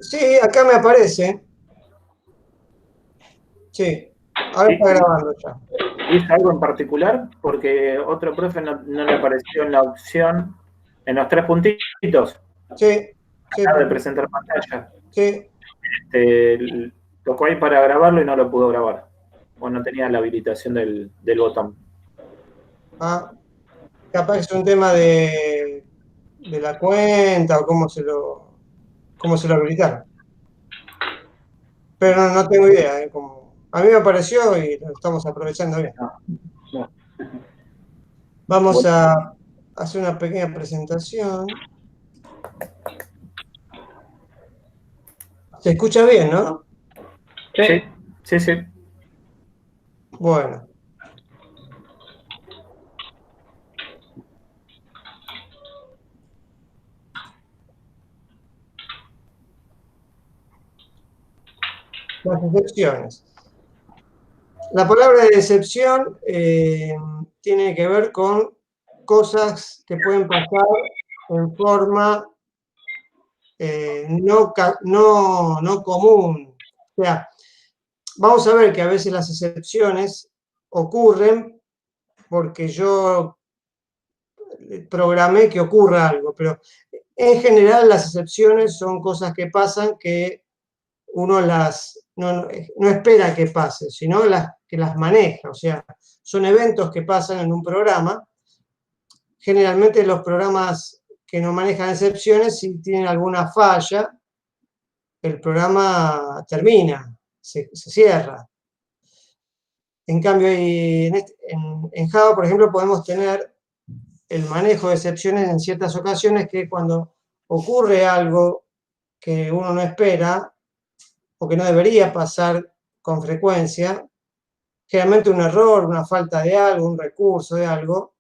Sí, acá me aparece. Sí, ahora está grabando ya. ¿Hizo algo en particular? Porque otro profe no le apareció en la opción, en los tres puntitos, Sí, sí, acá de presentar pantalla. sí. Tocó ahí para grabarlo y no lo pudo grabar. O no tenía la habilitación del botón. Ah, capaz que es un tema de la cuenta o cómo se lo habilitaron. Pero no tengo idea, a mí me apareció y lo estamos aprovechando bien. No, no. Vamos Bueno, a hacer una pequeña presentación. Se escucha bien, ¿no? sí, sí, sí. Bueno, las excepciones. La palabra de excepción tiene que ver con cosas que pueden pasar en forma no común. O sea, vamos a ver que a veces las excepciones ocurren porque yo programé que ocurra algo, pero en general las excepciones son cosas que pasan que uno no espera que pase, sino que las maneja. O sea, son eventos que pasan en un programa. Generalmente los programas que no manejan excepciones, si tienen alguna falla, el programa termina, se cierra. En cambio, en Java, por ejemplo, podemos tener el manejo de excepciones en ciertas ocasiones que cuando ocurre algo que uno no espera o que no debería pasar con frecuencia, generalmente un error, una falta de algo, un recurso de algo,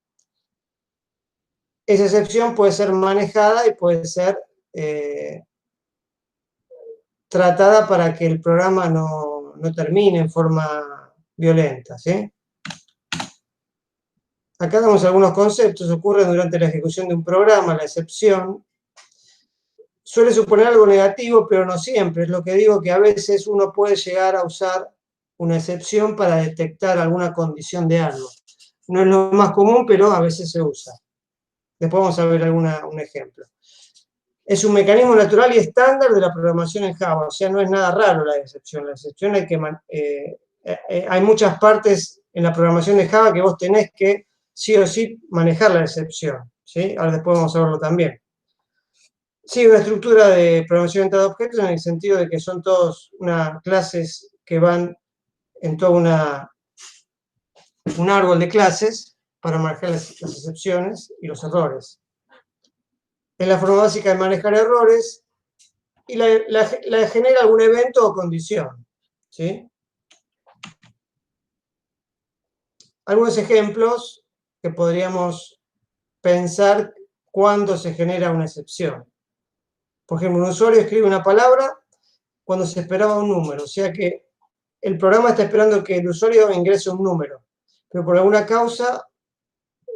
esa excepción puede ser manejada y puede ser tratada para que el programa no termine en forma violenta, ¿sí? Acá damos algunos conceptos. Ocurre durante la ejecución de un programa, la excepción. Suele suponer algo negativo, pero no siempre. Es lo que digo, que a veces uno puede llegar a usar una excepción para detectar alguna condición de algo. No es lo más común, pero a veces se usa. Después vamos a ver un ejemplo. Es un mecanismo natural y estándar de la programación en Java, o sea, no es nada raro la excepción. La excepción hay muchas partes en la programación de Java que vos tenés que sí o sí manejar la excepción, ¿sí? Ahora después vamos a verlo también. Sí, una estructura de programación orientada a objetos en el sentido de que son todas unas clases que van en todo un árbol de clases para manejar las excepciones y los errores. Es la forma básica de manejar errores y la genera algún evento o condición, ¿sí? Algunos ejemplos que podríamos pensar cuando se genera una excepción. Por ejemplo, un usuario escribe una palabra cuando se esperaba un número, o sea que el programa está esperando que el usuario ingrese un número, pero por alguna causa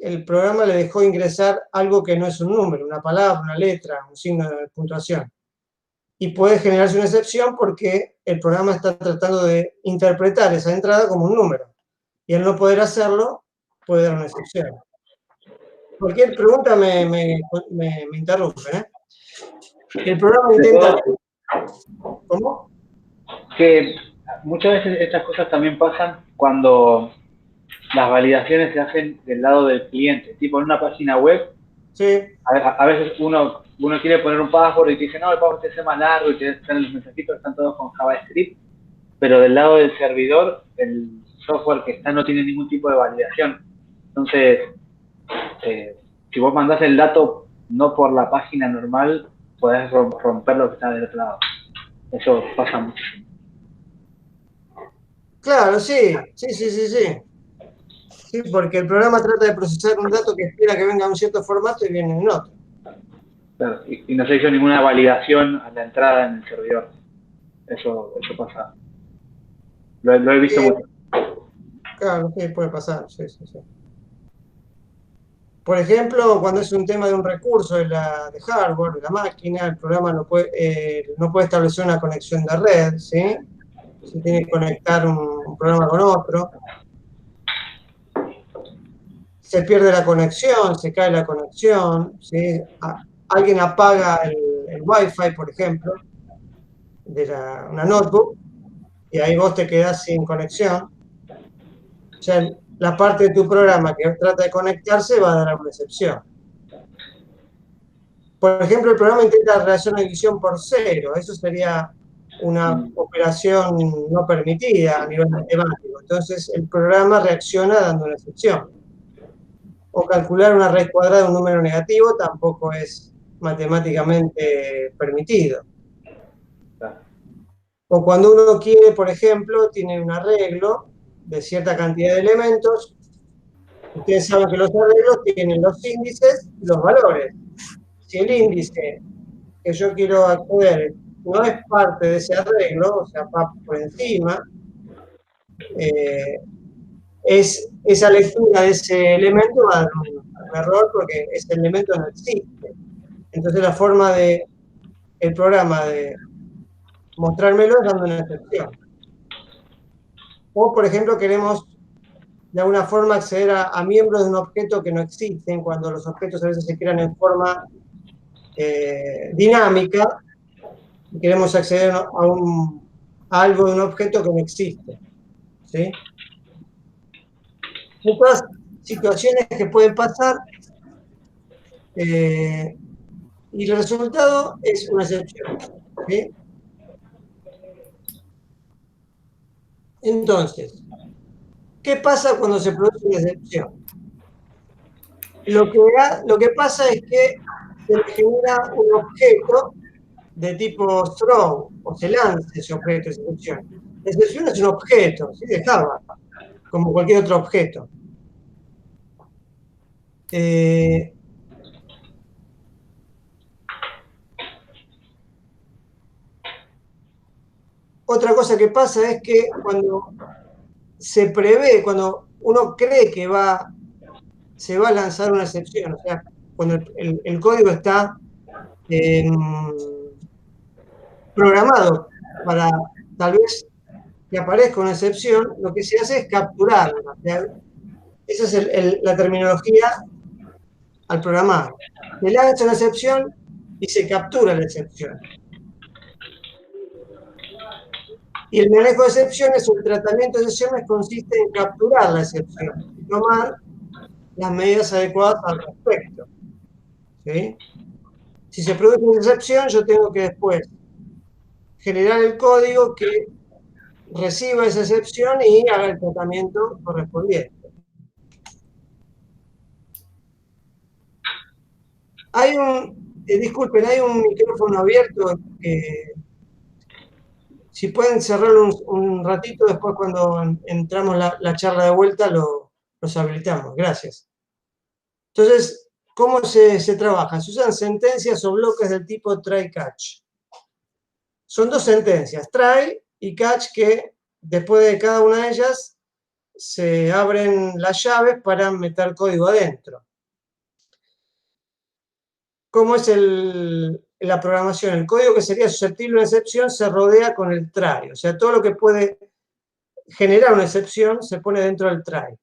el programa le dejó ingresar algo que no es un número, una palabra, una letra, un signo de puntuación. Y puede generarse una excepción porque el programa está tratando de interpretar esa entrada como un número. Y al no poder hacerlo, puede dar una excepción. Cualquier pregunta me interrumpe, ¿eh? El programa intenta... ¿Cómo? Que muchas veces estas cosas también pasan cuando las validaciones se hacen del lado del cliente, tipo en una página web. Sí. A veces uno quiere poner un password y te dice, no, el password tiene que ser más largo y te están los mensajitos, están todos con JavaScript, pero del lado del servidor, el software que está no tiene ningún tipo de validación. Entonces, si vos mandás el dato no por la página normal, podés romper lo que está del otro lado. Eso pasa muchísimo. Claro, sí. Sí, porque el programa trata de procesar un dato que espera que venga en un cierto formato y viene en otro. Claro, y no se hizo ninguna validación a la entrada en el servidor. Eso pasa. Lo he visto mucho. Claro, sí, puede pasar, sí. Por ejemplo, cuando es un tema de un recurso de hardware, de la máquina, el programa no puede establecer una conexión de red, ¿sí? Se tiene que conectar un programa con otro. Se pierde la conexión, se cae la conexión, ¿sí? Alguien apaga el Wi-Fi, por ejemplo, de una notebook, y ahí vos te quedás sin conexión. O sea, la parte de tu programa que trata de conectarse va a dar una excepción. Por ejemplo, el programa intenta relación de división por cero. Eso sería una operación no permitida a nivel matemático. Entonces, el programa reacciona dando una excepción. O calcular una raíz cuadrada de un número negativo tampoco es matemáticamente permitido. O cuando uno quiere, por ejemplo, tiene un arreglo de cierta cantidad de elementos. Ustedes saben que los arreglos tienen los índices y los valores. Si el índice que yo quiero acceder no es parte de ese arreglo, o sea, va por encima, esa lectura de ese elemento va a dar un error porque ese elemento no existe. Entonces la forma del programa de mostrármelo es dando una excepción. O, por ejemplo, queremos de alguna forma acceder a miembros de un objeto que no existen, cuando los objetos a veces se crean en forma dinámica, y queremos acceder a algo de un objeto que no existe. ¿Sí? Muchas situaciones que pueden pasar y el resultado es una excepción. ¿Sí? Entonces, ¿qué pasa cuando se produce una excepción? Lo que pasa es que se le genera un objeto de tipo throw, o se lanza ese objeto de excepción. La excepción es un objeto, ¿sí? De Java, como cualquier otro objeto. Otra cosa que pasa es que cuando se prevé, cuando uno cree que se va a lanzar una excepción, o sea, cuando el código está programado para tal vez que aparezca una excepción, lo que se hace es capturarla. O sea, esa es la terminología al programar. Se lanza una excepción y se captura la excepción. Y el manejo de excepciones o el tratamiento de excepciones consiste en capturar la excepción y tomar las medidas adecuadas al respecto. ¿Sí? Si se produce una excepción, yo tengo que después generar el código que reciba esa excepción y haga el tratamiento correspondiente. Disculpen, hay un micrófono abierto que si pueden cerrarlo un ratito, después cuando entramos la charla de vuelta los habilitamos. Gracias. Entonces, ¿cómo se trabaja? Se usan sentencias o bloques del tipo try-catch. Son dos sentencias, try y catch, que después de cada una de ellas se abren las llaves para meter código adentro. ¿Cómo es la programación? El código que sería susceptible a una excepción se rodea con el try. O sea, todo lo que puede generar una excepción se pone dentro del try.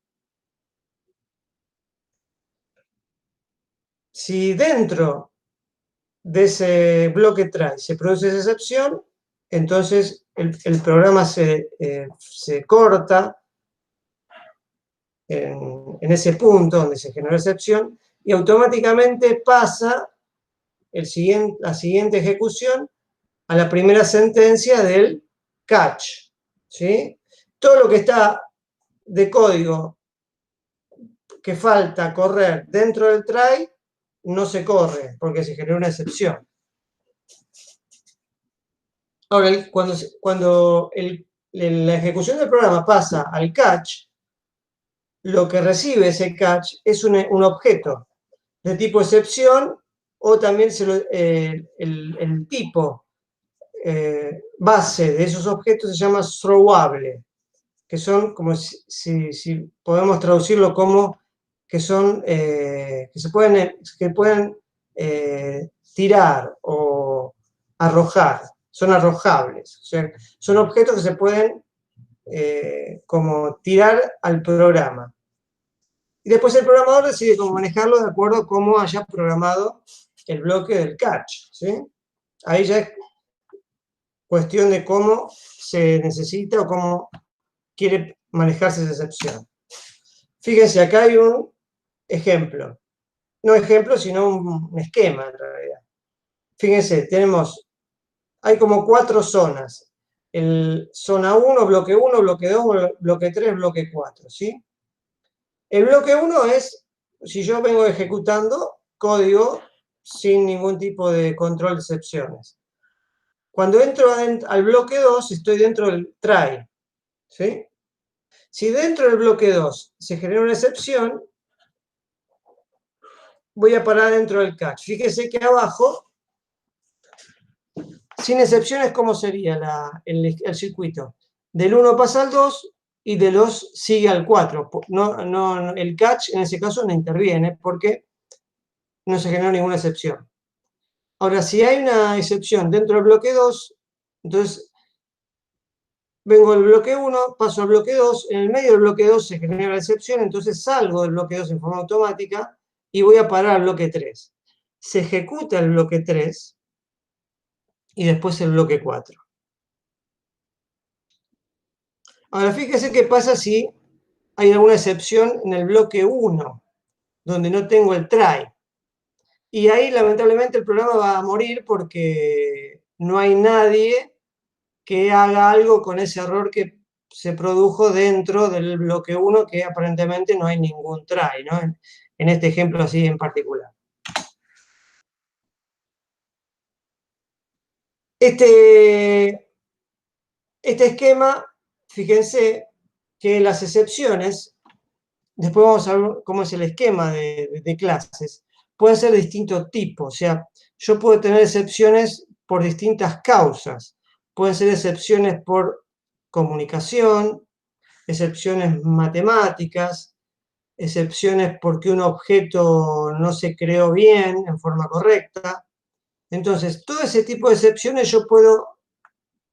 Si dentro de ese bloque try se produce esa excepción, entonces el programa se corta en ese punto donde se generó excepción y automáticamente pasa la siguiente ejecución a la primera sentencia del catch. ¿Sí? Todo lo que está de código que falta correr dentro del try no se corre porque se generó una excepción. Ahora, cuando la ejecución del programa pasa al catch, lo que recibe ese catch es un objeto de tipo excepción, o también el tipo base de esos objetos se llama throwable, que son como si podemos traducirlo como que son, que pueden tirar o arrojar, son arrojables. O sea, son objetos que se pueden como tirar al programa. Y después el programador decide cómo manejarlo de acuerdo a cómo haya programado el bloque del catch, ¿sí? Ahí ya es cuestión de cómo se necesita o cómo quiere manejarse esa excepción. Fíjense, acá hay un ejemplo. No ejemplo, sino un esquema en realidad. Fíjense, hay como 4 zonas. Zona 1, bloque 1, bloque 2, bloque 3, bloque 4, ¿sí? El bloque 1 es, si yo vengo ejecutando código sin ningún tipo de control de excepciones. Cuando entro al bloque 2, estoy dentro del try, ¿sí? Si dentro del bloque 2 se genera una excepción, voy a parar dentro del catch. Fíjese que abajo, sin excepciones, ¿cómo sería el circuito? Del 1 pasa al 2 y del 2 sigue al 4. El catch en ese caso no interviene porque no se generó ninguna excepción. Ahora, si hay una excepción dentro del bloque 2, entonces vengo del bloque 1, paso al bloque 2, en el medio del bloque 2 se genera la excepción, entonces salgo del bloque 2 en forma automática y voy a parar al bloque 3. Se ejecuta el bloque 3 y después el bloque 4. Ahora, fíjese qué pasa si hay alguna excepción en el bloque 1, donde no tengo el try. Y ahí, lamentablemente, el programa va a morir porque no hay nadie que haga algo con ese error que se produjo dentro del bloque 1, que aparentemente no hay ningún try, ¿no? En este ejemplo así en particular. Este esquema, fíjense que las excepciones, después vamos a ver cómo es el esquema de clases, pueden ser de distintos tipos. O sea, yo puedo tener excepciones por distintas causas. Pueden ser excepciones por comunicación, excepciones matemáticas, excepciones porque un objeto no se creó bien, en forma correcta. Entonces, todo ese tipo de excepciones yo puedo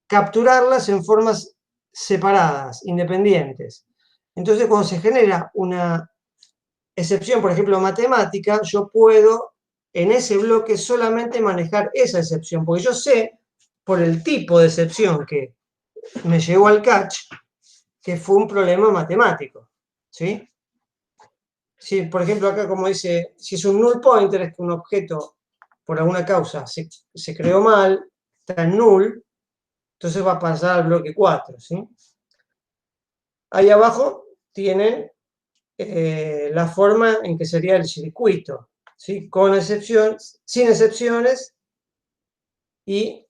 capturarlas en formas separadas, independientes. Entonces, cuando se genera una excepción, por ejemplo, matemática, yo puedo en ese bloque solamente manejar esa excepción, porque yo sé, por el tipo de excepción que me llevó al catch, que fue un problema matemático, ¿sí? Si, por ejemplo, acá como dice, si es un null pointer, es que un objeto, por alguna causa, se creó mal, está en null, entonces va a pasar al bloque 4, ¿sí? Ahí abajo tienen la forma en que sería el circuito, ¿sí? Con excepciones, sin excepciones y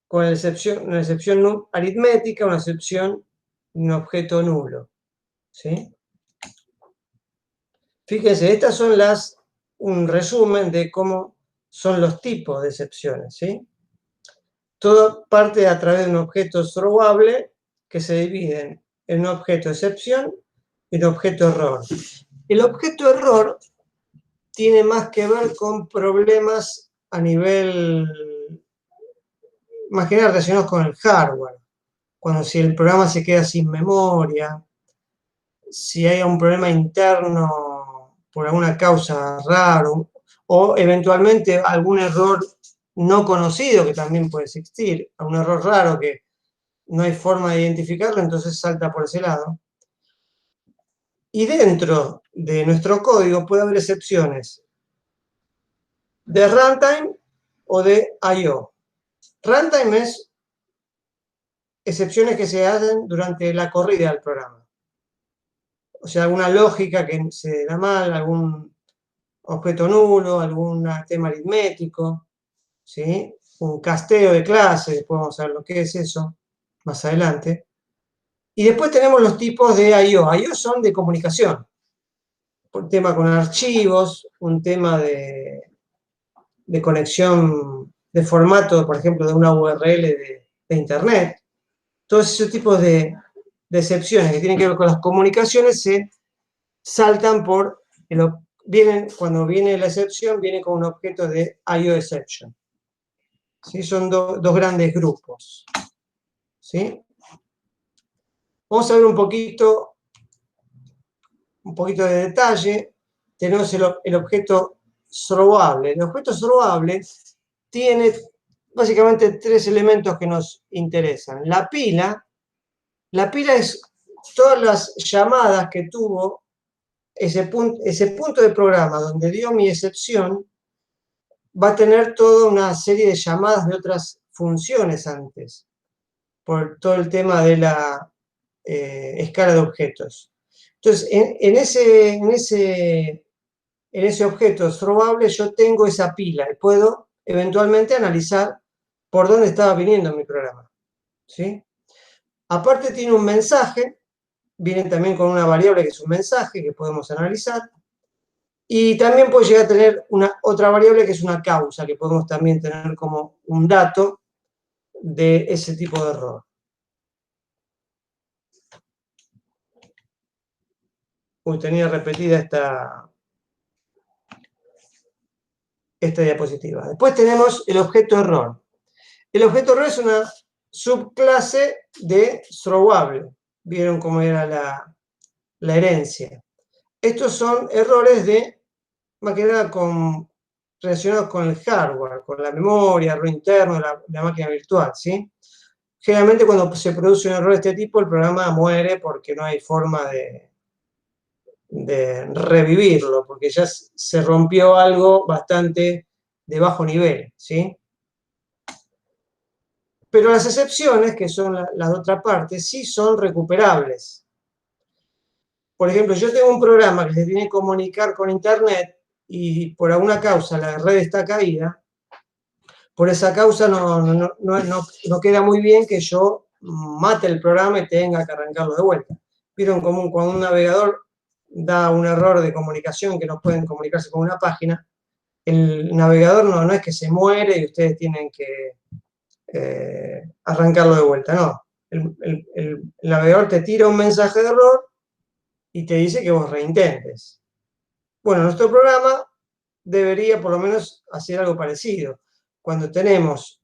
con una excepción aritmética, una excepción de un objeto nulo, ¿sí? Fíjense, estas son un resumen de cómo son los tipos de excepciones, ¿sí? Todo parte a través de un objeto throwable que se divide en un objeto excepción y un objeto error. El objeto error tiene más que ver con problemas a nivel, más que nada relacionados con el hardware. Cuando si el programa se queda sin memoria, si hay un problema interno por alguna causa raro, o eventualmente algún error no conocido que también puede existir, un error raro que no hay forma de identificarlo, entonces salta por ese lado. Y dentro de nuestro código puede haber excepciones de runtime o de I/O. Runtime es excepciones que se hacen durante la corrida del programa. O sea, alguna lógica que se da mal, algún objeto nulo, algún tema aritmético, ¿sí? Un casteo de clase, después vamos a ver lo que es eso más adelante. Y después tenemos los tipos de I/O. I/O son de comunicación. Un tema con archivos, un tema de conexión de formato, por ejemplo, de una URL de Internet. Todos esos tipos de excepciones que tienen que ver con las comunicaciones se saltan cuando viene la excepción, viene con un objeto de IOException. ¿Sí? Son dos grandes grupos. ¿Sí? Vamos a ver un poquito de detalle. Tenemos el objeto throwable. El objeto throwable tiene básicamente 3 elementos que nos interesan. La pila es todas las llamadas que tuvo ese punto de programa donde dio mi excepción, va a tener toda una serie de llamadas de otras funciones antes, por todo el tema de la escala de objetos. Entonces, en ese objeto throwable yo tengo esa pila y puedo eventualmente analizar por dónde estaba viniendo mi programa. ¿Sí? Aparte tiene un mensaje, vienen también con una variable que es un mensaje que podemos analizar, y también puede llegar a tener otra variable que es una causa, que podemos también tener como un dato de ese tipo de error. Tenía repetida esta diapositiva. Después tenemos el objeto error. El objeto error es una subclase de throwable. Vieron cómo era la herencia. Estos son errores más que nada relacionados con el hardware, con la memoria, error interno, la máquina virtual, ¿sí? Generalmente cuando se produce un error de este tipo, el programa muere porque no hay forma de revivirlo, porque ya se rompió algo bastante de bajo nivel, ¿sí? Pero las excepciones, que son las de otra parte, sí son recuperables. Por ejemplo, yo tengo un programa que se tiene que comunicar con Internet y por alguna causa la red está caída. Por esa causa no queda muy bien que yo mate el programa y tenga que arrancarlo de vuelta. Vieron como cuando un navegador da un error de comunicación que no pueden comunicarse con una página, el navegador no es que se muere y ustedes tienen que arrancarlo de vuelta, no. El navegador te tira un mensaje de error y te dice que vos reintentes. Bueno, nuestro programa debería por lo menos hacer algo parecido. Cuando tenemos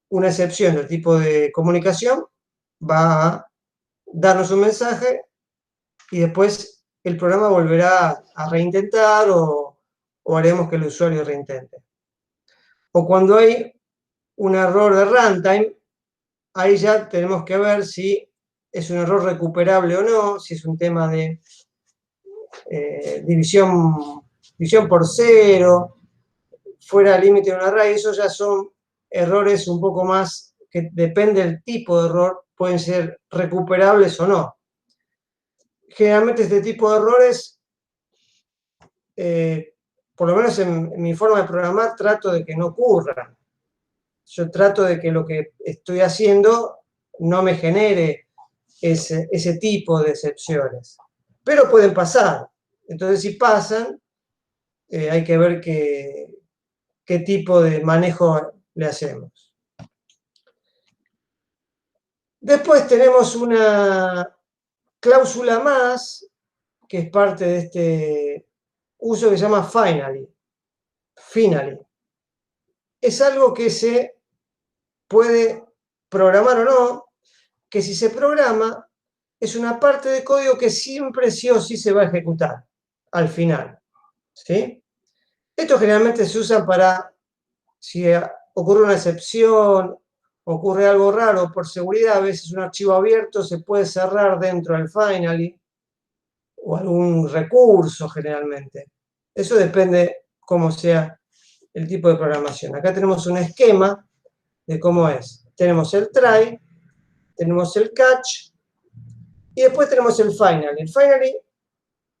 una excepción del tipo de comunicación, va a darnos un mensaje y después el programa volverá a reintentar o haremos que el usuario reintente. O cuando hay un error de runtime, ahí ya tenemos que ver si es un error recuperable o no, si es un tema de división por cero, fuera del límite de un array. Esos ya son errores un poco más que depende del tipo de error, pueden ser recuperables o no. Generalmente este tipo de errores, por lo menos en mi forma de programar, trato de que no ocurran. Yo trato de que lo que estoy haciendo no me genere ese tipo de excepciones. Pero pueden pasar. Entonces, si pasan, hay que ver qué tipo de manejo le hacemos. Después tenemos una cláusula más, que es parte de este uso que se llama finally. Es algo que se puede programar o no, que si se programa, es una parte de código que siempre sí o sí se va a ejecutar al final. ¿Sí? Esto generalmente se usa para, si ocurre una excepción, ocurre algo raro, por seguridad, a veces un archivo abierto se puede cerrar dentro del finally, o algún recurso generalmente. Eso depende cómo sea el tipo de programación. Acá tenemos un esquema de cómo es. Tenemos el try, tenemos el catch, y después tenemos el finally. El finally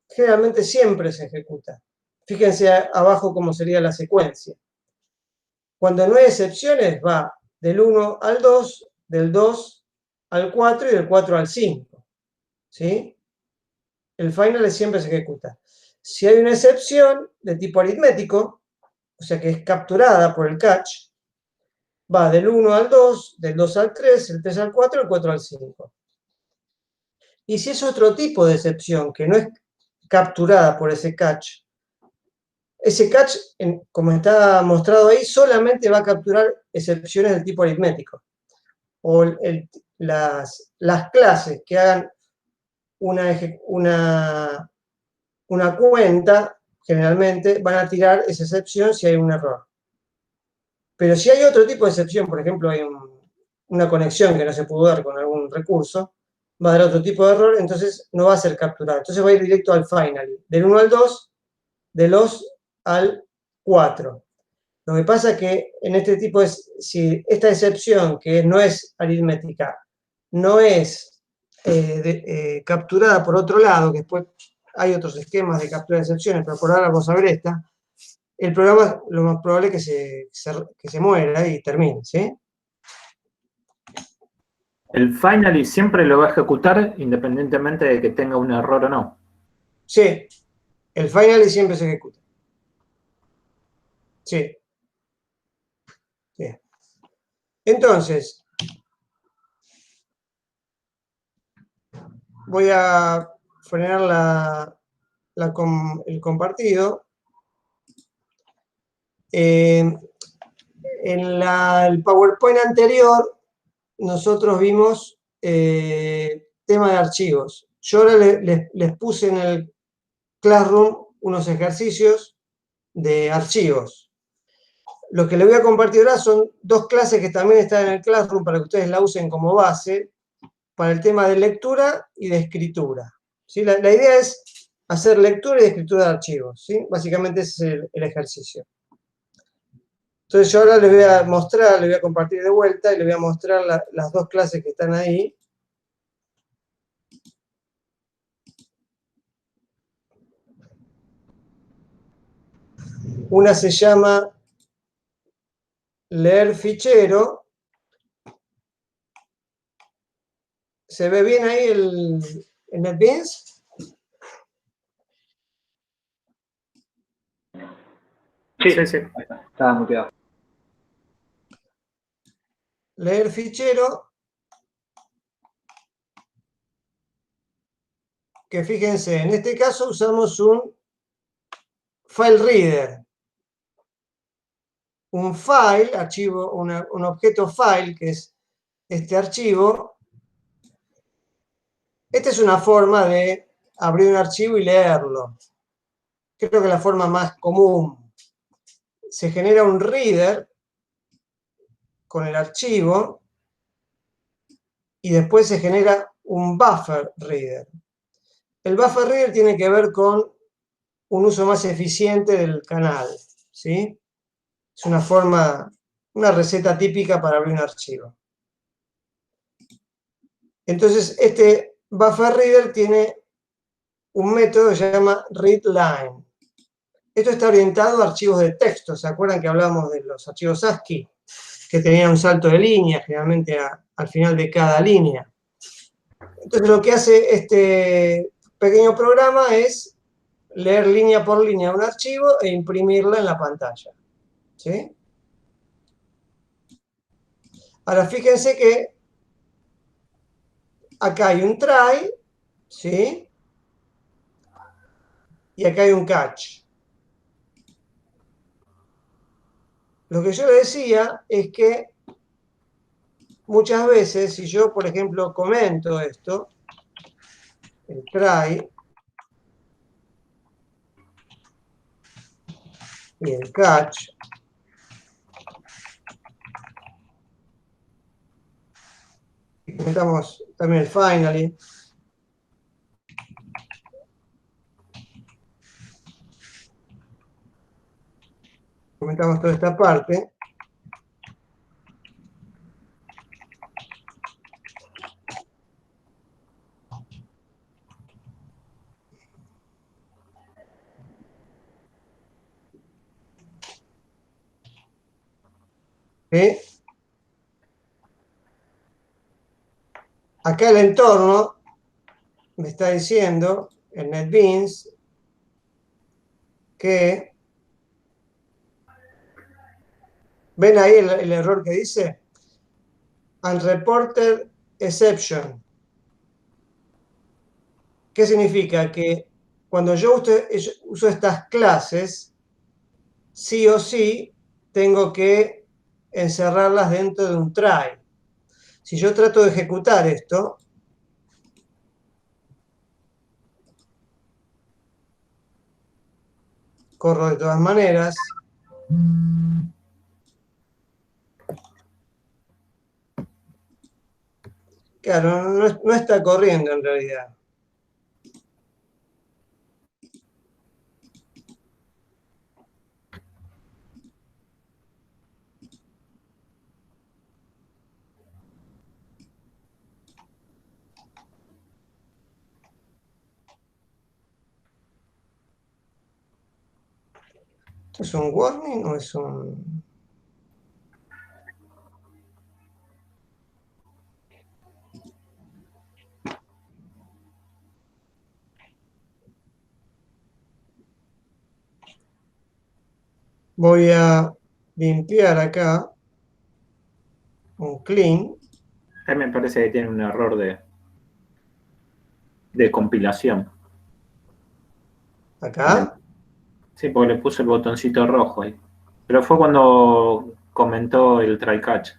generalmente siempre se ejecuta. Fíjense abajo cómo sería la secuencia. Cuando no hay excepciones, va del 1 al 2, del 2 al 4 y del 4 al 5. ¿Sí? El final siempre se ejecuta. Si hay una excepción de tipo aritmético, o sea que es capturada por el catch, va del 1 al 2, del 2 al 3, el 3 al 4, el 4 al 5. Y si es otro tipo de excepción, que no es capturada por ese catch. Ese catch, como está mostrado ahí, solamente va a capturar excepciones del tipo aritmético. O las clases que hagan una cuenta, generalmente van a tirar esa excepción si hay un error. Pero si hay otro tipo de excepción, por ejemplo, hay una conexión que no se pudo dar con algún recurso, va a dar otro tipo de error, entonces no va a ser capturado. Entonces va a ir directo al finally, del 1 al 2, del 2 al 4. Lo que pasa es que en este tipo si esta excepción, que no es aritmética, no es capturada por otro lado, que después hay otros esquemas de captura de excepciones, pero por ahora vamos a ver esta, el programa lo más probable es que se muera y termine, ¿sí? El finally siempre lo va a ejecutar independientemente de que tenga un error o no. Sí, el finally siempre se ejecuta. Sí. Bien. Entonces, voy a frenar el compartido. En el PowerPoint anterior, nosotros vimos tema de archivos. Yo ahora les puse en el Classroom unos ejercicios de archivos. Lo que les voy a compartir ahora son dos clases que también están en el Classroom para que ustedes la usen como base para el tema de lectura y de escritura. ¿Sí? La idea es hacer lectura y escritura de archivos. ¿Sí? Básicamente ese es el ejercicio. Entonces yo ahora les voy a mostrar, les voy a compartir de vuelta y les voy a mostrar las dos clases que están ahí. Una se llama leer fichero. ¿Se ve bien ahí el NetBeans? Sí, Sí, sí. ahí está, estaba muteado. Leer fichero, que fíjense, en este caso usamos un file reader. Un file, archivo, un objeto file, que es este archivo. Esta es una forma de abrir un archivo y leerlo. Creo que es la forma más común. Se genera un reader con el archivo y después se genera un buffer reader. El buffer reader tiene que ver con un uso más eficiente del canal, ¿sí? Es una forma, una receta típica para abrir un archivo. Entonces, este buffer reader tiene un método que se llama readline. Esto está orientado a archivos de texto. ¿Se acuerdan que hablábamos de los archivos ASCII? Que tenían un salto de línea, generalmente al final de cada línea. Entonces, lo que hace este pequeño programa es leer línea por línea un archivo e imprimirla en la pantalla. ¿Sí? Ahora, fíjense que acá hay un try, ¿sí? Y acá hay un catch. Lo que yo le decía es que muchas veces, si yo, por ejemplo, comento esto, el try y el catch, y comentamos también el finally, comentamos toda esta parte. ¿Sí? Acá el entorno me está diciendo, el NetBeans, que, ¿ven ahí el error que dice? Unreported exception. ¿Qué significa? Que cuando yo uso estas clases, sí o sí tengo que encerrarlas dentro de un try. Si yo trato de ejecutar esto, corro de todas maneras. Claro, no está corriendo en realidad. ¿Esto es un warning o es un...? Voy a limpiar acá un clean. Me parece que tiene un error de compilación. Acá. Sí, porque le puse el botoncito rojo ahí. Pero fue cuando comentó el try catch.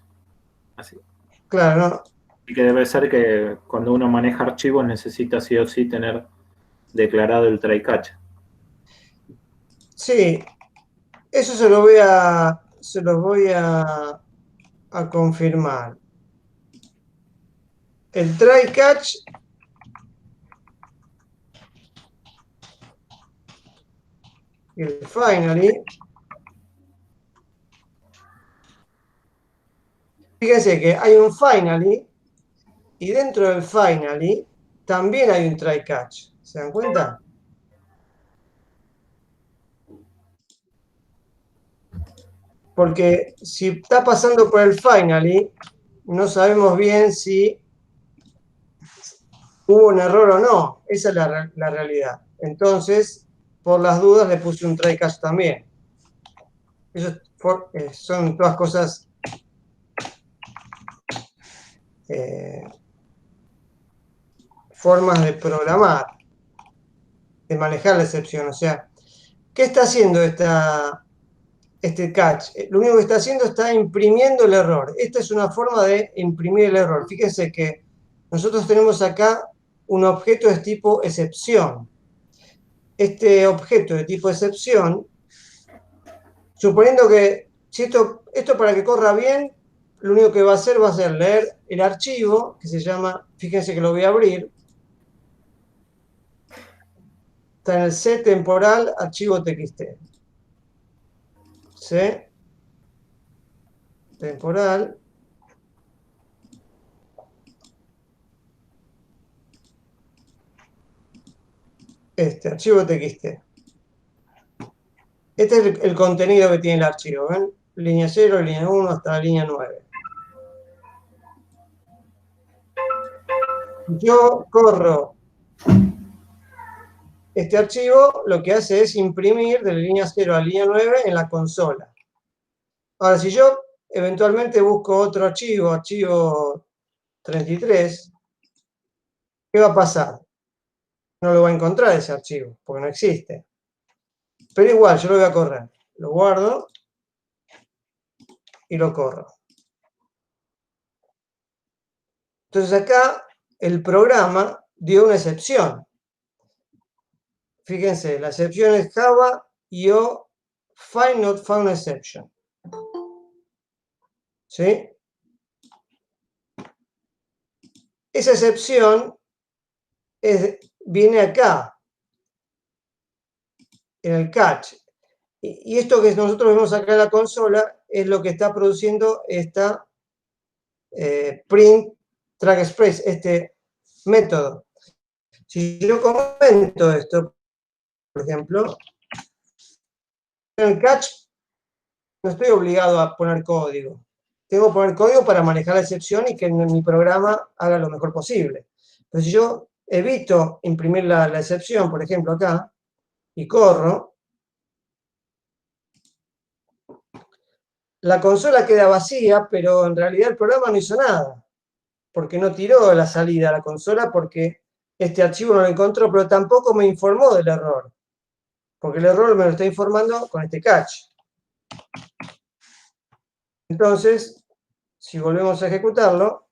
Así. Claro, no. Y que debe ser que cuando uno maneja archivos necesita sí o sí tener declarado el try catch. Sí, eso se los voy a confirmar. El try catch y el finally. Fíjense que hay un finally y dentro del finally también hay un try catch. ¿Se dan cuenta? Porque si está pasando por el finally, no sabemos bien si hubo un error o no. Esa es la realidad. Entonces, por las dudas, le puse un try catch también. Eso son todas cosas formas de programar, de manejar la excepción. O sea, ¿qué está haciendo este catch? Lo único que está haciendo está imprimiendo el error. Esta es una forma de imprimir el error. Fíjense que nosotros tenemos acá un objeto de tipo excepción. Este objeto de tipo excepción, suponiendo que si esto para que corra bien, lo único que va a hacer leer el archivo, que se llama, fíjense que lo voy a abrir, está en el C temporal archivo txt. C temporal. Este archivo txt. Este es el contenido que tiene el archivo, ¿ven? Línea 0, línea 1 hasta la línea 9. Yo corro este archivo, lo que hace es imprimir de la línea 0 a la línea 9 en la consola. Ahora, si yo eventualmente busco otro archivo 33, ¿qué va a pasar? No lo va a encontrar ese archivo, porque no existe. Pero igual, yo lo voy a correr. Lo guardo y lo corro. Entonces acá el programa dio una excepción. Fíjense, la excepción es Java IO find not found exception. ¿Sí? Esa excepción viene acá, en el catch. Y esto que nosotros vemos acá en la consola es lo que está produciendo esta print track express, este método. Si yo comento esto, por ejemplo, en el catch no estoy obligado a poner código. Tengo que poner código para manejar la excepción y que mi programa haga lo mejor posible. Pero si yo evito imprimir la excepción, por ejemplo, acá, y corro, la consola queda vacía, pero en realidad el programa no hizo nada, porque no tiró la salida a la consola porque este archivo no lo encontró, pero tampoco me informó del error, porque el error me lo está informando con este catch. Entonces, si volvemos a ejecutarlo,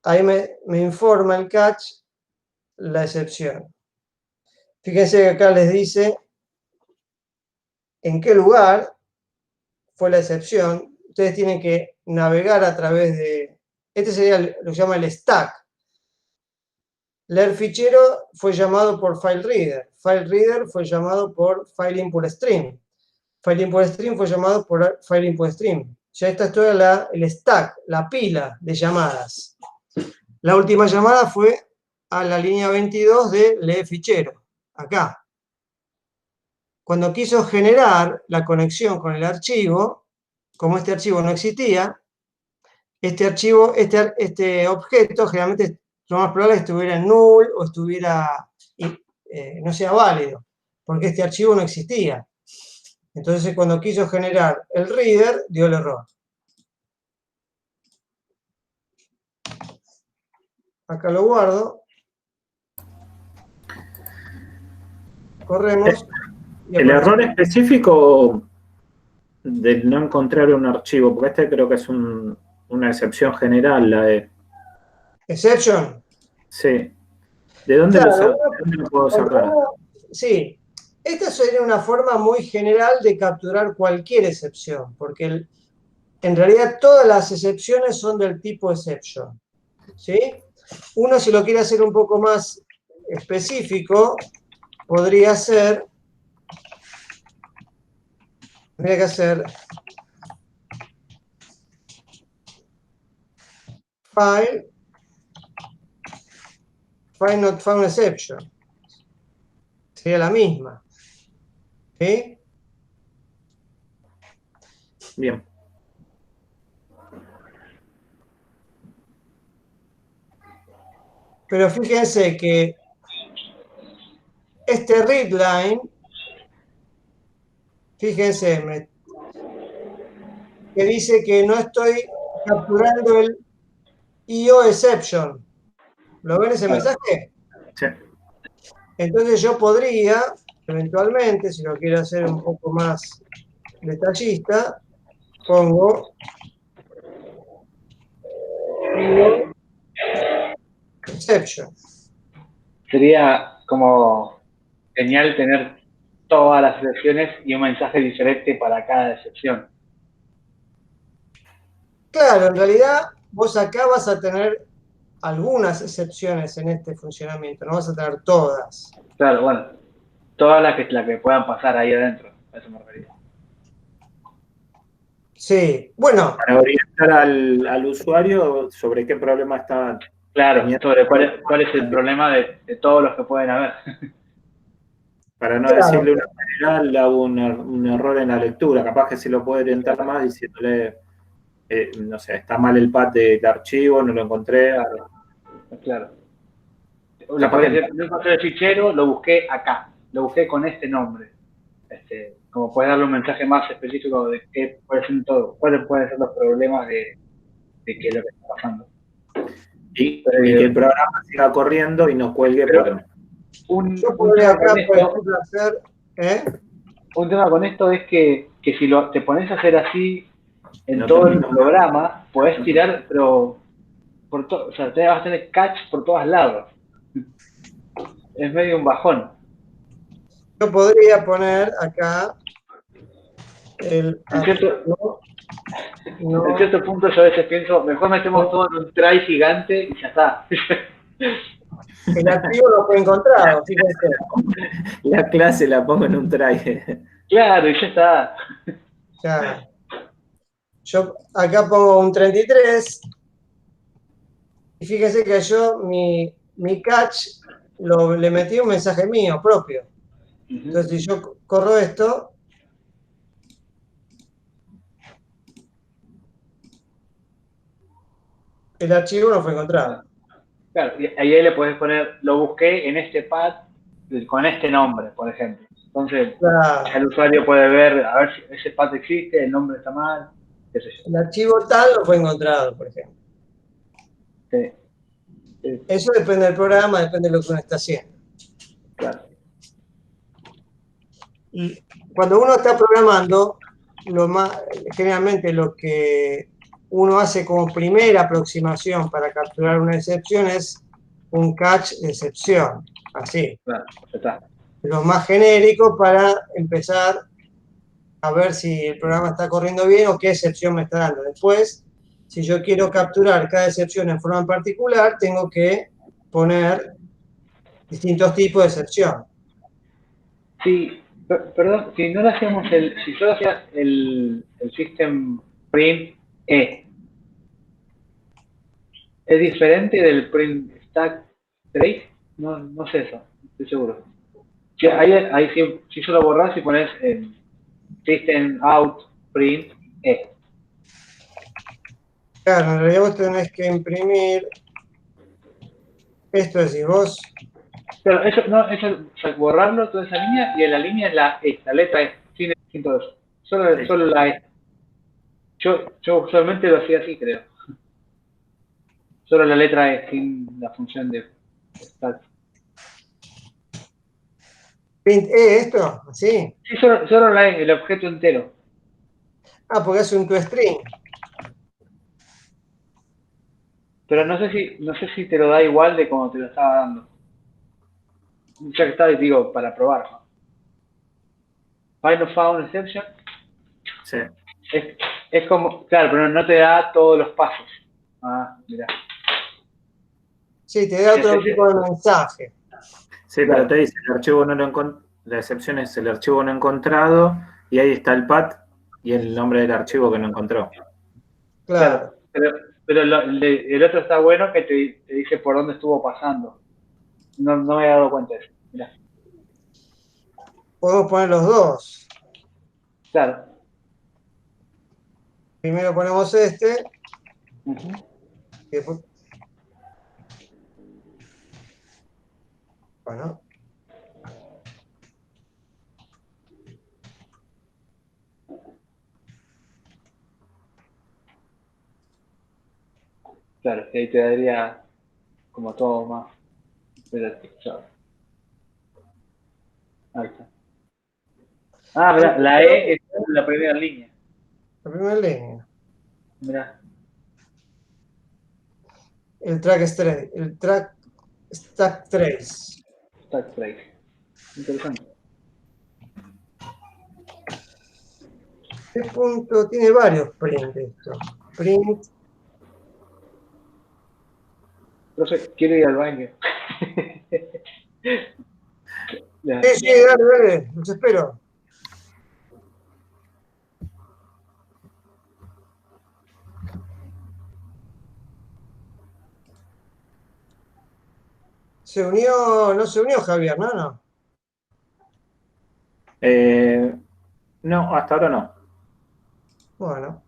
ahí me informa el catch la excepción. Fíjense que acá les dice en qué lugar fue la excepción. Ustedes tienen que navegar a través de... Este sería lo que se llama el stack. Leer fichero fue llamado por FileReader. FileReader fue llamado por FileInputStream. FileInputStream fue llamado por FileInputStream. Ya esta es toda el stack, la pila de llamadas. La última llamada fue a la línea 22 de leer fichero, acá. Cuando quiso generar la conexión con el archivo, como este archivo no existía, este objeto generalmente lo más probable es que estuviera en null o estuviera, no sea válido, porque este archivo no existía. Entonces, cuando quiso generar el reader, dio el error. Acá lo guardo. Corremos. El error específico de no encontrar un archivo, porque este creo que es una excepción general, la de... Exception. Sí. ¿De dónde, Claro, ¿de dónde lo puedo sacar? Sí, esta sería una forma muy general de capturar cualquier excepción, porque en realidad todas las excepciones son del tipo exception. ¿Sí? Uno, si lo quiere hacer un poco más específico, podría ser, tendría que hacer file not found exception. Sería la misma. ¿Sí? Bien. Pero fíjense que este readline, fíjense, que dice que no estoy capturando el IO exception. ¿Lo ven ese mensaje? Sí. Entonces yo podría, eventualmente, si lo quiero hacer un poco más detallista, pongo IO exception. Sería como genial tener todas las excepciones y un mensaje diferente para cada excepción. Claro, en realidad vos acá vas a tener algunas excepciones en este funcionamiento, no vas a tener todas. Claro, bueno, todas las que puedan pasar ahí adentro, a eso me refería. Sí, bueno. Para orientar al usuario sobre qué problema está Claro, teniendo. sobre cuál es el problema de todos los que pueden haber. Para no Claro. decirle una general, hago un error en la lectura. Capaz que se lo puede orientar más diciéndole, no sé, está mal el path de archivo, no lo encontré. Claro. Le podés decir, no encontré el fichero, lo busqué acá, lo busqué con este nombre. Como puedes darle un mensaje más específico de cuáles pueden ser los problemas de qué es lo que está pasando. Y que el programa siga corriendo y no cuelgue. Pero Yo podría acá, por ejemplo, hacer... Un tema con esto es que si te pones a hacer así en todo el programa, podés tirar, pero o sea, te vas a tener catch por todos lados. Es medio un bajón. Yo podría poner acá el... En cierto punto yo a veces pienso, mejor metemos todo en un try gigante y ya está. El archivo no fue encontrado, fíjense. La clase la pongo en un try. Claro, y ya está. Ya. Yo acá pongo un 33 y fíjense que yo mi catch le metí un mensaje mío propio. Entonces si yo corro esto, el archivo no fue encontrado. Claro, y ahí le podés poner, lo busqué en este path con este nombre, por ejemplo. Entonces, claro, el usuario puede ver, a ver si ese path existe, el nombre está mal, qué sé yo. El archivo tal no fue encontrado, por ejemplo. Sí. Sí, Eso depende del programa, depende de lo que uno está haciendo. claro. Y cuando uno está programando, generalmente lo que uno hace como primera aproximación para capturar una excepción es un catch de excepción, así. Claro, ya está. Lo más genérico para empezar a ver si el programa está corriendo bien o qué excepción me está dando. Después, si yo quiero capturar cada excepción en forma en particular, tengo que poner distintos tipos de excepción. Sí, perdón, si no lo hacíamos si solo hacías el system print ¿es diferente del print stack trace? No, no sé eso, no estoy seguro. Sí, ahí sí, si solo borras y pones system out print Claro, en realidad vos tenés que imprimir, esto decís vos, Pero eso, no, eso, o sea, borrarlo toda esa línea y en la línea es la letra E, sin todo eso. Sí. Solo la E. Yo usualmente lo hacía así, creo. Solo la letra E, sin la función de stack. print esto, así. Sí, solo la E, el objeto entero. Ah, porque es un toString. Pero no sé si te lo da igual de como te lo estaba dando. Ya que está, digo, para probar, ¿no? Find no found exception Sí. es como, claro, pero no te da todos los pasos. Ah, mira. Sí, te da otro tipo de mensaje. Sí, Claro. pero te dice, el archivo no lo la excepción es el archivo no encontrado, y ahí está el path y el nombre del archivo que no encontró. Claro. Pero el otro está bueno que te dice por dónde estuvo pasando. No me había dado cuenta de eso. Mirá. Podemos poner los dos. Claro. Primero ponemos este, Ujú. y después, bueno, Claro, que ahí te daría como todo más. Espérate, claro. Ahí está. Ah, mirá, la E es la primera línea. la primera línea. Mirá. El track stack trace. Stack trace. Interesante. Este punto tiene varios print esto. Print. Profe, quiero ir al baño. Ya. Sí, dale, los espero. No se unió Javier, ¿no? No, hasta ahora no. Bueno.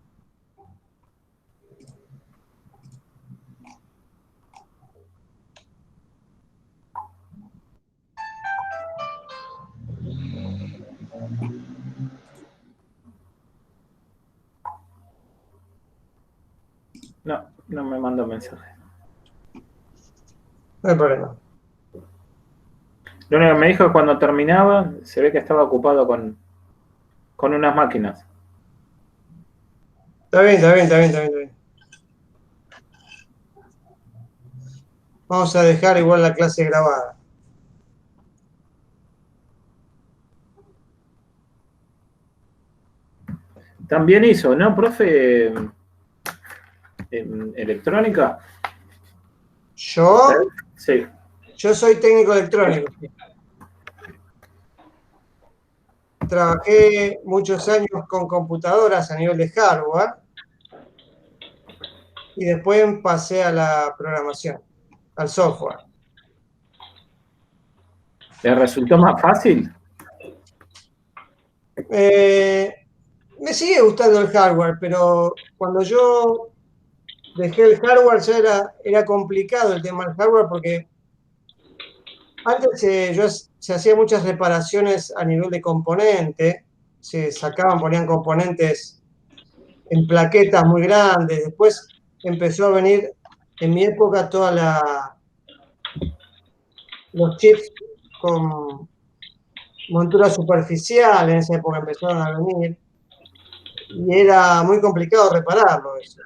No me mandó mensaje. No hay problema. Lo único que me dijo es cuando terminaba, se ve que estaba ocupado con unas máquinas. Está bien. Vamos a dejar igual la clase grabada. También hizo, ¿no, profe? Electrónica. ¿Yo? Sí. Yo soy técnico electrónico. Trabajé muchos años con computadoras a nivel de hardware y después pasé a la programación, al software. ¿Le resultó más fácil? Me sigue gustando el hardware, pero cuando yo dejé el hardware ya era complicado el tema del hardware porque antes se hacían muchas reparaciones a nivel de componente, se sacaban, ponían componentes en plaquetas muy grandes, después empezó a venir en mi época toda los chips con montura superficial, en esa época empezaron a venir, y era muy complicado repararlo eso.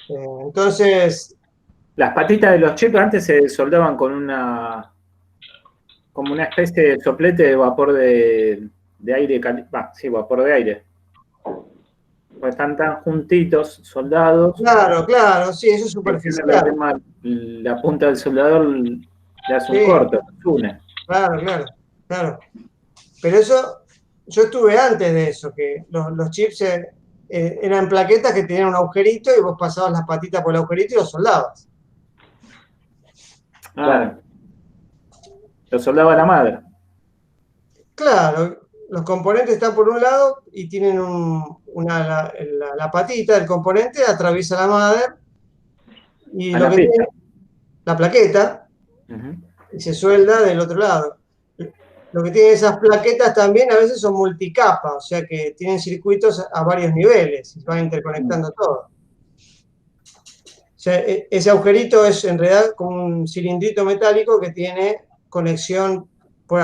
Entonces, Las patitas de los chips antes se soldaban con como una especie de soplete de vapor de aire, sí, vapor de aire. Pues están tan juntitos, soldados, claro, sí, eso es que la superficial. rema, la punta del soldador le hace un Sí, corte, los une. claro. Pero eso, yo estuve antes de eso, que los chips eran plaquetas que tenían un agujerito y vos pasabas las patitas por el agujerito y los soldabas. Ah, lo soldaba la madre. Claro, los componentes están por un lado y tienen la patita del componente atraviesa la madre y A lo la que pista. tiene la plaqueta Uh-huh. y se suelda del otro lado. Lo que tienen esas plaquetas también a veces son multicapa, o sea que tienen circuitos a varios niveles y van interconectando todo. O sea, ese agujerito es en realidad como un cilindrito metálico que tiene conexión por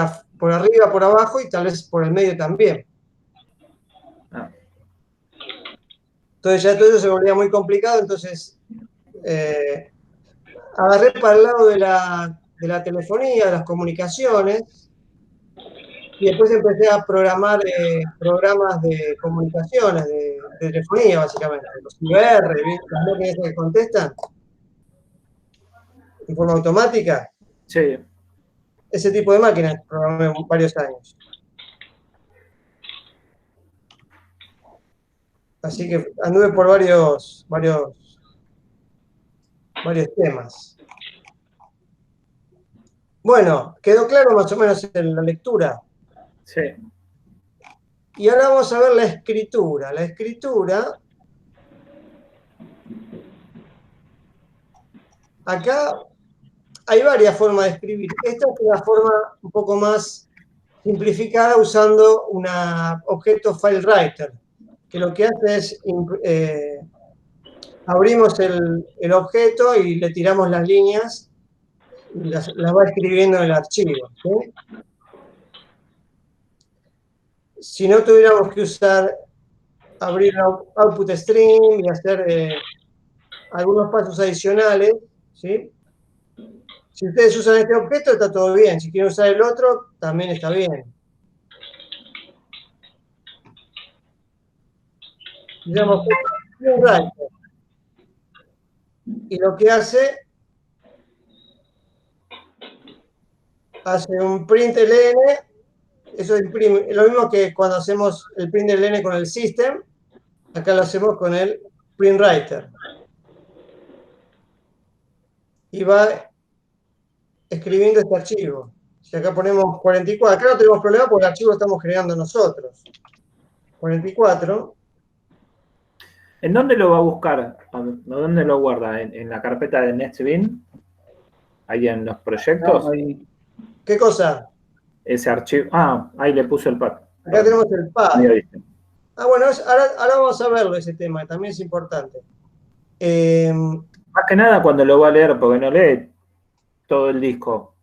arriba, por abajo y tal vez por el medio también. Ah. Entonces ya todo eso se volvía muy complicado, entonces agarré para el lado de la telefonía, de las comunicaciones, y después empecé a programar programas de comunicaciones, de telefonía básicamente, los IVR, ¿viste? Las máquinas que contestan en forma automática, Sí. ese tipo de máquinas programé varios años. Así que anduve por varios temas. Bueno, quedó claro más o menos en la lectura. Sí. Y ahora vamos a ver la escritura. La escritura, acá hay varias formas de escribir. Esta es una forma un poco más simplificada usando un objeto FileWriter, que lo que hace es abrimos el objeto y le tiramos las líneas y las va escribiendo en el archivo. ¿Sí? Si no tuviéramos que abrir output stream y hacer algunos pasos adicionales, ¿sí? Si ustedes usan este objeto, está todo bien. Si quieren usar el otro, también está bien. Digamos, un writer. Y lo que hace un println, eso imprime, lo mismo que cuando hacemos el println con el system, acá lo hacemos con el printwriter. Y va escribiendo este archivo. Si acá ponemos 44, acá no tenemos problema porque el archivo lo estamos generando nosotros. 44. ¿En dónde lo va a buscar? ¿Dónde lo guarda? ¿En la carpeta de NetBeans? ¿Ahí en los proyectos? No, ahí. ¿Qué cosa? Ese archivo. Ah, ahí le puso el pad. Acá tenemos el pad. Ahí dice. Bueno, ahora vamos a verlo ese tema, que también es importante. Más que nada cuando lo va a leer, porque no lee todo el disco.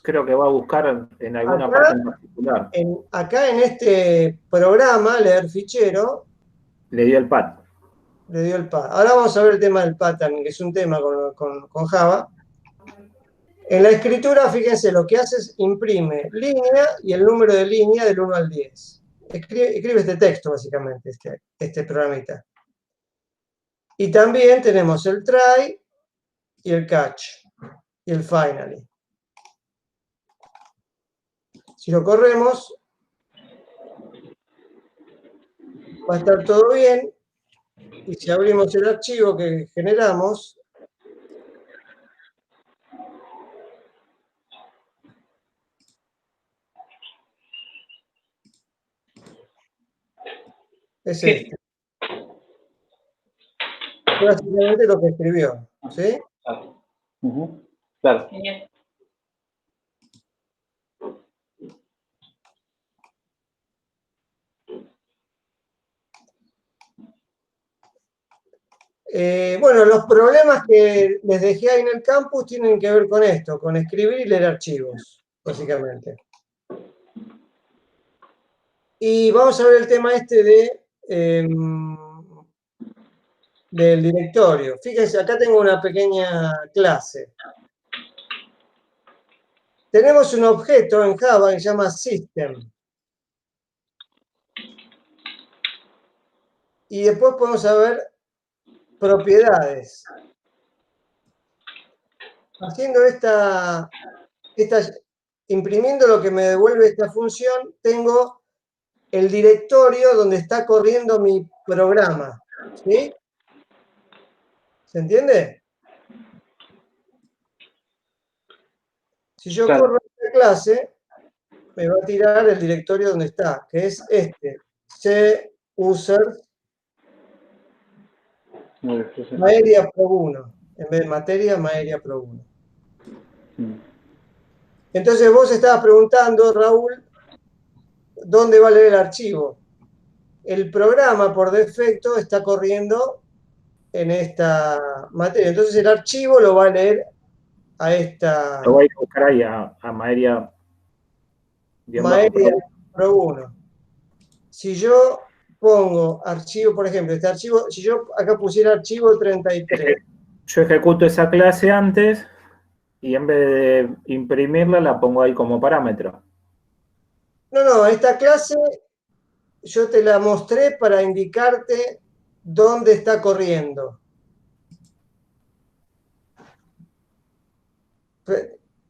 Creo que va a buscar en alguna parte en particular. Acá en este programa, leer fichero, Le dio el pad. le dio el pad. Ahora vamos a ver el tema del pad también, que es un tema con Java. En la escritura, fíjense, lo que hace es imprime línea y el número de línea del 1 al 10. Escribe este texto, básicamente, este programita. Y también tenemos el try y el catch y el finally. Si lo corremos, va a estar todo bien. Y si abrimos el archivo que generamos, es este. Es básicamente lo que escribió. ¿Sí? Claro. Claro. Bueno, los problemas que les dejé ahí en el campus tienen que ver con esto, con escribir y leer archivos, básicamente. Y vamos a ver el tema este del directorio. Fíjense, acá tengo una pequeña clase. Tenemos un objeto en Java que se llama System. Y después podemos ver propiedades. Haciendo imprimiendo lo que me devuelve esta función, tengo el directorio donde está corriendo mi programa. ¿Sí? ¿Se entiende? Si yo corro esta clase, me va a tirar el directorio donde está, que es este, C-User Maeria Pro 1. En vez de materia, Maeria Pro 1. Entonces vos estabas preguntando, Raúl, ¿dónde va a leer el archivo? El programa, por defecto, está corriendo en esta materia. Entonces el archivo lo va a leer a esta... Lo voy a buscar ahí a Maeria Pro 1. Si yo pongo archivo, por ejemplo, este archivo, si yo acá pusiera archivo 33. Yo ejecuto esa clase antes y en vez de imprimirla la pongo ahí como parámetro. No, esta clase yo te la mostré para indicarte dónde está corriendo.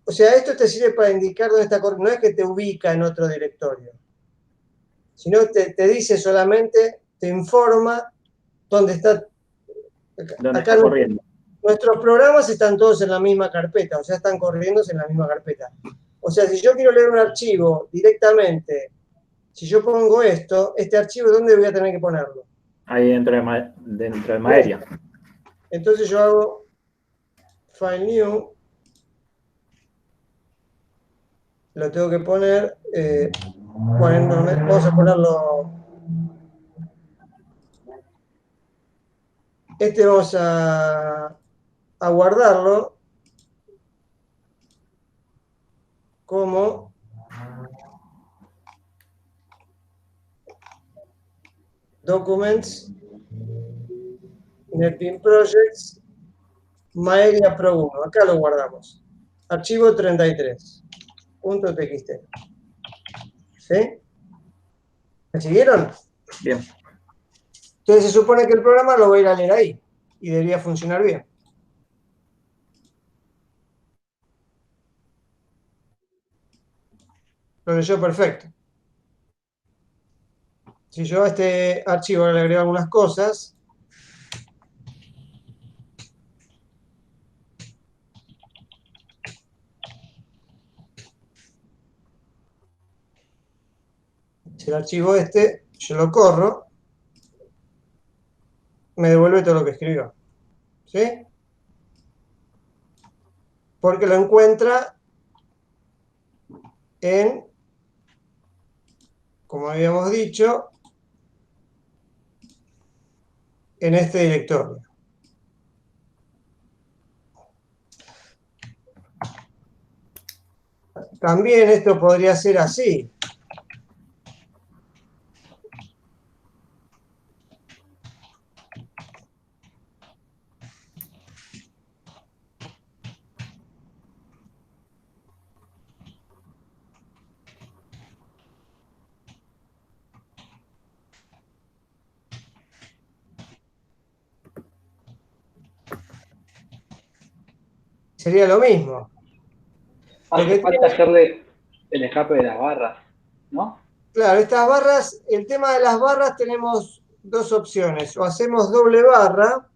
O sea, esto te sirve para indicar dónde está corriendo. No es que te ubica en otro directorio, sino te dice solamente, te informa dónde está. ¿Dónde está corriendo? Nuestros programas están todos en la misma carpeta, o sea, están corriendo en la misma carpeta. O sea, si yo quiero leer un archivo directamente, si yo pongo este archivo, ¿dónde voy a tener que ponerlo? Ahí dentro de Maeria. Entonces yo hago File New, lo tengo que poner, vamos a ponerlo, vamos a guardarlo como Documents, NetBeans Projects, Maeria Pro 1. Acá lo guardamos. Archivo 33.txt. ¿Sí? ¿Me siguieron? Bien. Entonces se supone que el programa lo va a ir a leer ahí y debería funcionar bien. Lo leyó perfecto. Si yo a este archivo le agrego algunas cosas, si el archivo yo lo corro, me devuelve todo lo que escribió. ¿Sí? Porque lo encuentra en, como habíamos dicho, en este directorio. También esto podría ser así. Sería lo mismo. Hace falta hacerle el escape de las barras, ¿no? Claro, estas barras, el tema de las barras tenemos dos opciones. O hacemos doble barra,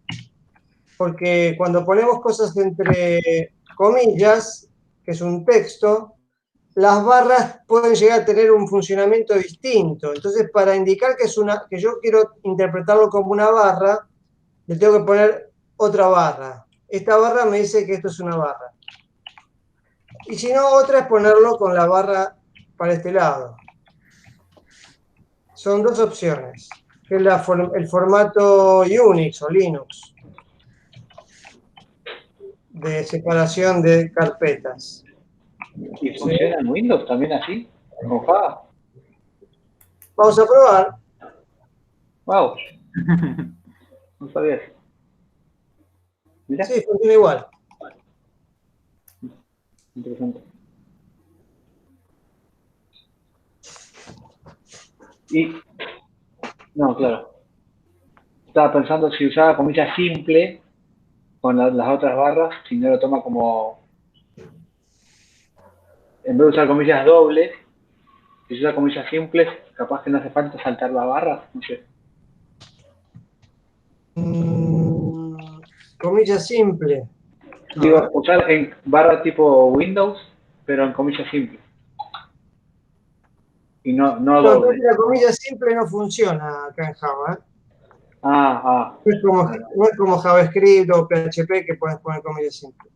porque cuando ponemos cosas entre comillas, que es un texto, las barras pueden llegar a tener un funcionamiento distinto. Entonces, para indicar que yo quiero interpretarlo como una barra, le tengo que poner otra barra. Esta barra me dice que esto es una barra. Y si no, otra es ponerlo con la barra para este lado. Son dos opciones, que es el formato Unix o Linux. de separación de carpetas. ¿Y funciona en Windows también así? ¿Con Java? Vamos a probar. Wow. No sabía eso. Mirá, Sí, funciona igual. interesante. Y, no, claro. Estaba pensando si usaba comillas simple con las otras barras, si no lo toma como, en vez de usar comillas dobles, si se usa comillas simples, capaz que no hace falta saltar la barra, no sé. Comilla simple. Digo, usar en barra tipo Windows, pero en comillas simples. Y no No, doble. entonces la comilla simple no funciona acá en Java. Ah, No es como JavaScript o PHP que puedes poner comilla simple.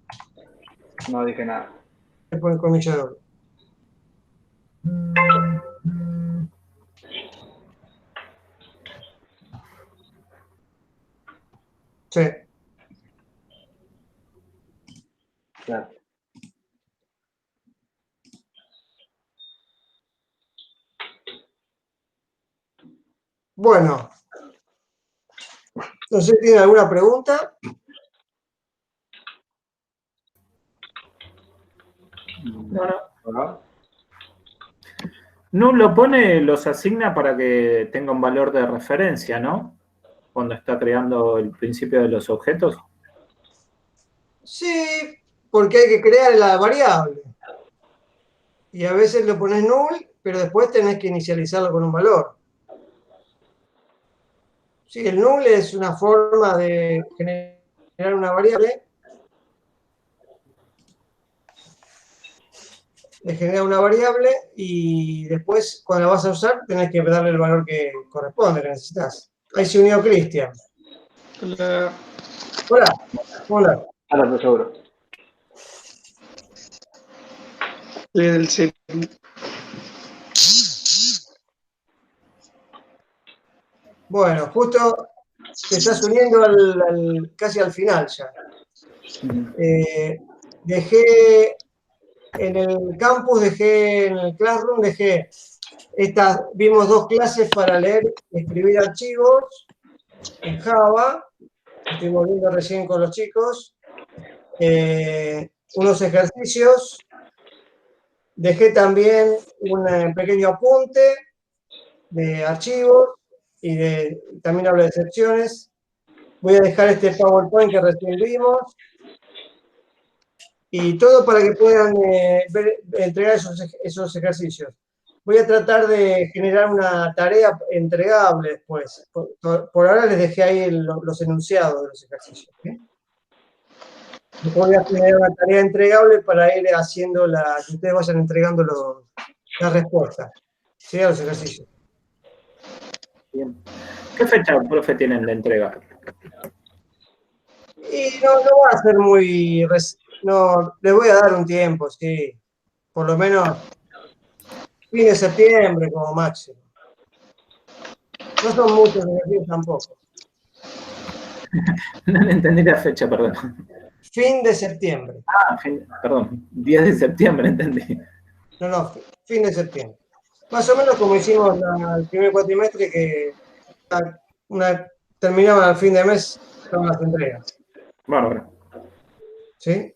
no dije nada. Puedes poner comilla doble. Sí. Claro. Bueno, no sé si tiene alguna pregunta. No. No lo pone, los asigna para que tenga un valor de referencia, ¿no? Cuando está creando el principio de los objetos. Sí, porque hay que crear la variable. Y a veces lo pones null, pero después tenés que inicializarlo con un valor. Sí, el null es una forma de generar una variable. Y después, cuando la vas a usar, tenés que darle el valor que corresponde, que necesitas. Ahí se unió Cristian. Hola. Hola. Hola. Ahora estoy seguro. Bueno, justo te estás uniendo casi al final ya. Dejé en el campus, en el Classroom, vimos 2 clases para leer y escribir archivos en Java. Estuvimos viendo recién con los chicos. Unos ejercicios. Dejé también un pequeño apunte de archivos y también hablo de excepciones. Voy a dejar este PowerPoint que recién vimos. Y todo para que puedan entregar esos ejercicios. Voy a tratar de generar una tarea entregable después. Por ahora les dejé ahí los enunciados de los ejercicios. Después voy a generar una tarea entregable para ir haciendo que ustedes vayan entregando la respuesta, ¿sí? A los ejercicios. Bien. ¿Qué fecha, profe, tienen de entrega? Y no va a ser muy... No, les voy a dar un tiempo, sí. Por lo menos fin de septiembre como máximo. No son muchos ejercicios tampoco. No le entendí la fecha, perdón. Fin de septiembre. Perdón, 10 de septiembre entendí. No, fin de septiembre. Más o menos como hicimos el primer cuatrimestre, que terminaban al fin de mes con las entregas. Bárbaro. ¿Sí?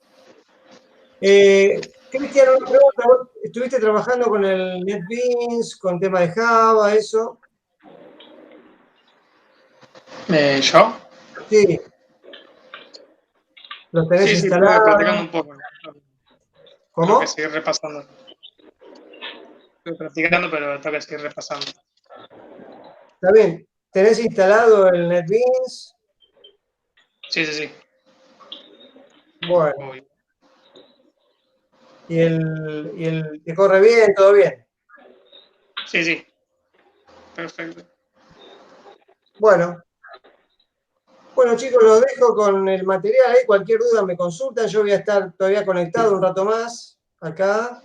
Cristian, una pregunta. ¿Vos estuviste trabajando con el NetBeans, con tema de Java, eso? ¿Yo? Sí. ¿Los tenés Sí, instalados? estuve practicando un poco. ¿Cómo? Tengo que seguir repasando. Estuve practicando, pero tengo que seguir repasando. Está bien. ¿Tenés instalado el NetBeans? Sí. Bueno. Uy. ¿Y te corre bien? ¿Todo bien? Sí. Perfecto. Bueno, chicos, los dejo con el material ahí. Cualquier duda me consultan. Yo voy a estar todavía conectado un rato más acá.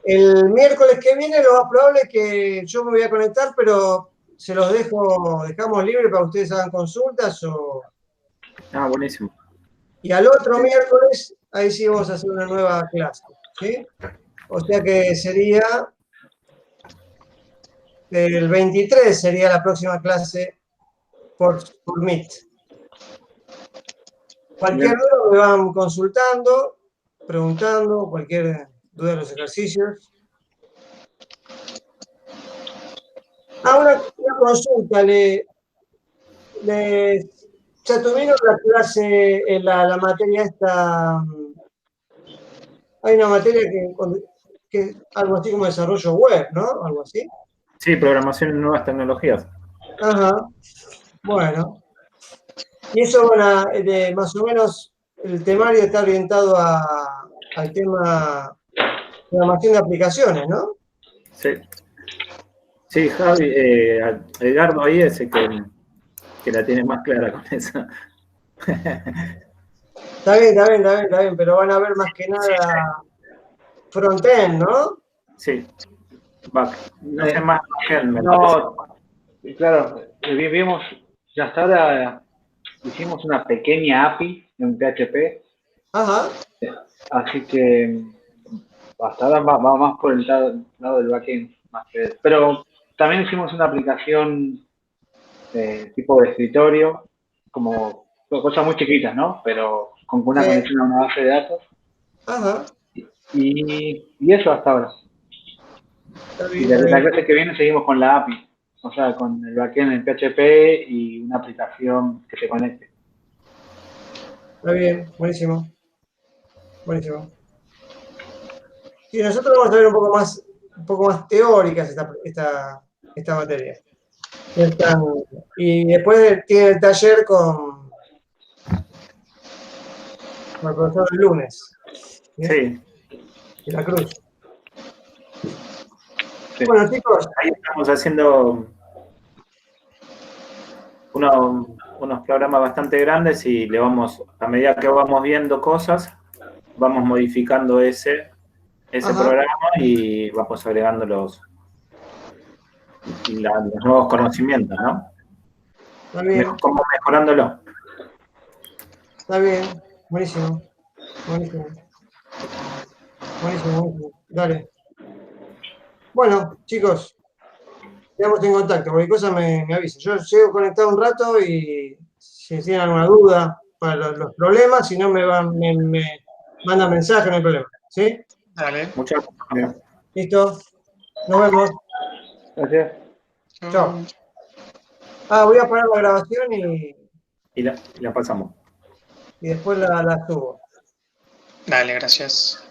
El miércoles que viene lo más probable es que yo me voy a conectar, pero se los dejamos libre para que ustedes hagan consultas o... Buenísimo. Y al otro miércoles, ahí sí vamos a hacer una nueva clase, ¿sí? O sea que sería el 23 sería la próxima clase por Meet. Cualquier duda me van consultando, preguntando, cualquier duda de los ejercicios. Una consulta, ya tuvieron la clase, la materia esta, hay una materia que es algo así como desarrollo web, ¿no? Algo así. Sí, programación en nuevas tecnologías. Ajá, bueno. Y eso, bueno, más o menos el temario está orientado al tema de programación de aplicaciones, ¿no? Sí. Sí, Javi, Edgardo ahí es el que la tiene más clara con eso. Está bien, pero van a ver más que nada frontend, ¿no? Sí, back. No sé más backend, me No, claro, vimos, ya hasta ahora hicimos una pequeña API en PHP, Ajá, así que hasta ahora va más por el lado del backend, más que, pero también hicimos una aplicación tipo de escritorio, como cosas muy chiquitas, ¿no? Pero con una sí, conexión a una base de datos ajá, y eso hasta ahora. está Y bien, la, está la bien. clase que viene seguimos con la API, o sea, con el backend en PHP y una aplicación que se conecte. Está bien, buenísimo, buenísimo. Sí, nosotros vamos a ver un poco más teóricas esta materia. Y después tiene el taller con el profesor el lunes, ¿sí? Sí, De la Cruz. Sí. Bueno, chicos, ahí estamos haciendo unos programas bastante grandes y le vamos, a medida que vamos viendo cosas, vamos modificando ese ajá, programa y vamos agregando los nuevos conocimientos, ¿no? está bien, Como mejorándolo. está bien, buenísimo, buenísimo, buenísimo. Dale. Bueno, chicos, quedamos en contacto. Cualquier cosa me avisa. Yo sigo conectado un rato y si tienen alguna duda para los problemas, si no me mandan mensaje, no hay problema. ¿Sí? Dale. Muchas gracias. Listo. Nos vemos. Gracias. Chao. Voy a parar la grabación Y la pasamos. y después la subo. Dale, gracias.